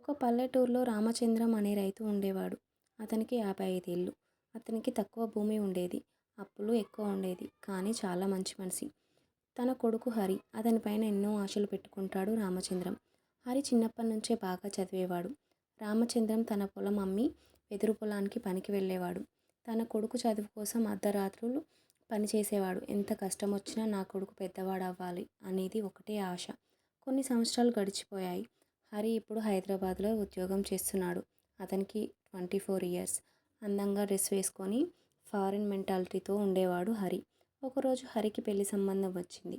ఒక పల్లెటూరులో రామచంద్రం అనే రైతు ఉండేవాడు. అతనికి 55 ఏళ్ళు. అతనికి తక్కువ భూమి ఉండేది. అప్పులు ఎక్కువ ఉండేది. కానీ చాలా మంచి మనిషి. తన కొడుకు హరి అతనిపైన ఎన్నో ఆశలు పెట్టుకుంటాడు రామచంద్రం. హరి చిన్నప్పటి నుంచే బాగా చదివేవాడు. రామచంద్రం తన పొలం అమ్మి వెదురు పొలానికి పనికి వెళ్ళేవాడు. తన కొడుకు చదువు కోసం అర్ధరాత్రులు పనిచేసేవాడు. ఎంత కష్టం వచ్చినా నా కొడుకు పెద్దవాడవ్వాలి అనేది ఒకటే ఆశ. కొన్ని సంవత్సరాలు గడిచిపోయాయి. హరి ఇప్పుడు హైదరాబాద్లో ఉద్యోగం చేస్తున్నాడు. అతనికి 24 ఇయర్స్. అందంగా డ్రెస్ వేసుకొని ఫారిన్ మెంటాలిటీతో ఉండేవాడు హరి. ఒకరోజు హరికి పెళ్లి సంబంధం వచ్చింది.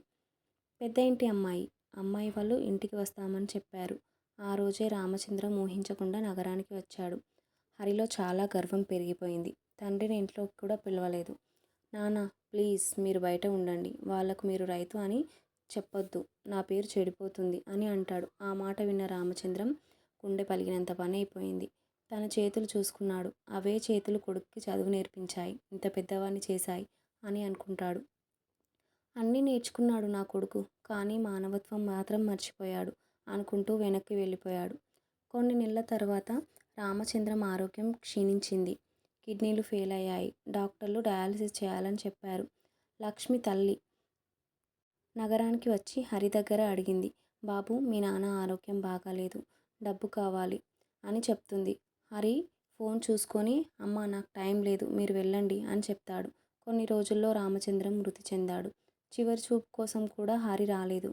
పెద్ద ఇంటి అమ్మాయి. అమ్మాయి వాళ్ళు ఇంటికి వస్తామని చెప్పారు. ఆ రోజే రామచంద్రం ఊహించకుండా నగరానికి వచ్చాడు. హరిలో చాలా గర్వం పెరిగిపోయింది. తండ్రిని ఇంట్లోకి కూడా పిలవలేదు. నాన్న ప్లీజ్ మీరు బయట ఉండండి. వాళ్లకు మీరు రైతు అని చెప్పొద్దు. నా పేరు చెడిపోతుంది అని అంటాడు. ఆ మాట విన్న రామచంద్రం గుండె పలిగినంత పని అయిపోయింది. తన చేతులు చూసుకున్నాడు. అవే చేతులు కొడుక్కి చదువు నేర్పించాయి, ఇంత పెద్దవాణ్ణి చేశాయి అని అనుకుంటాడు. అన్నీ నేర్చుకున్నాడు నా కొడుకు, కానీ మానవత్వం మాత్రం మర్చిపోయాడు అనుకుంటూ వెనక్కి వెళ్ళిపోయాడు. కొన్ని నెలల తర్వాత రామచంద్రం ఆరోగ్యం క్షీణించింది. కిడ్నీలు ఫెయిల్ అయ్యాయి. డాక్టర్లు డయాలసిస్ చేయాలని చెప్పారు. లక్ష్మి తల్లి నగరానికి వచ్చి హరి దగ్గర అడిగింది. బాబు మీ నాన్న ఆరోగ్యం బాగాలేదు, డబ్బు కావాలి అని చెప్తుంది. హరి ఫోన్ చూసుకొని అమ్మ నాకు టైం లేదు, మీరు వెళ్ళండి అని చెప్తాడు. కొన్ని రోజుల్లో రామచంద్రం మృతి చెందాడు. చివరి చూపు కోసం కూడా హరి రాలేదు.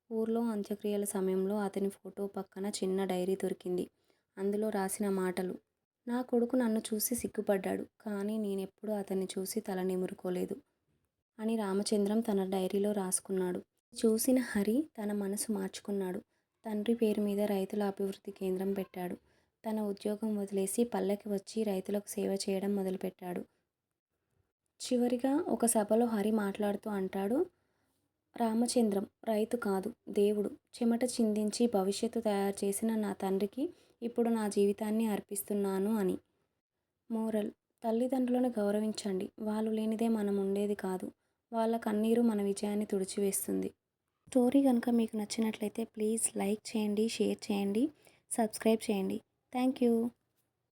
ఊర్లో అంత్యక్రియల సమయంలో అతని ఫోటో పక్కన చిన్న డైరీ దొరికింది. అందులో రాసిన మాటలు: నా కొడుకు నన్ను చూసి సిగ్గుపడ్డాడు, కానీ నేనెప్పుడూ అతన్ని చూసి తల నిమురుకోలేదు అని రామచంద్రం తన డైరీలో రాసుకున్నాడు. చూసిన హరి తన మనసు మార్చుకున్నాడు. తండ్రి పేరు మీద రైతుల అభివృద్ధి కేంద్రం పెట్టాడు. తన ఉద్యోగం వదిలేసి పల్లెకి వచ్చి రైతులకు సేవ చేయడం మొదలుపెట్టాడు. చివరిగా ఒక సభలో హరి మాట్లాడుతూ అంటాడు: రామచంద్రం రైతు కాదు, దేవుడు. చెమట చిందించి భవిష్యత్తు తయారు చేసిన నా తండ్రికి ఇప్పుడు నా జీవితాన్ని అర్పిస్తున్నాను అని. మోరల్: తల్లిదండ్రులను గౌరవించండి. వాళ్ళు లేనిదే మనం ఉండేది కాదు. వాళ్ళ కన్నీరు మన విజయాన్ని తుడిచివేస్తుంది. స్టోరీ కనుక మీకు నచ్చినట్లయితే ప్లీజ్ లైక్ చేయండి, షేర్ చేయండి, సబ్స్క్రైబ్ చేయండి. Thank you.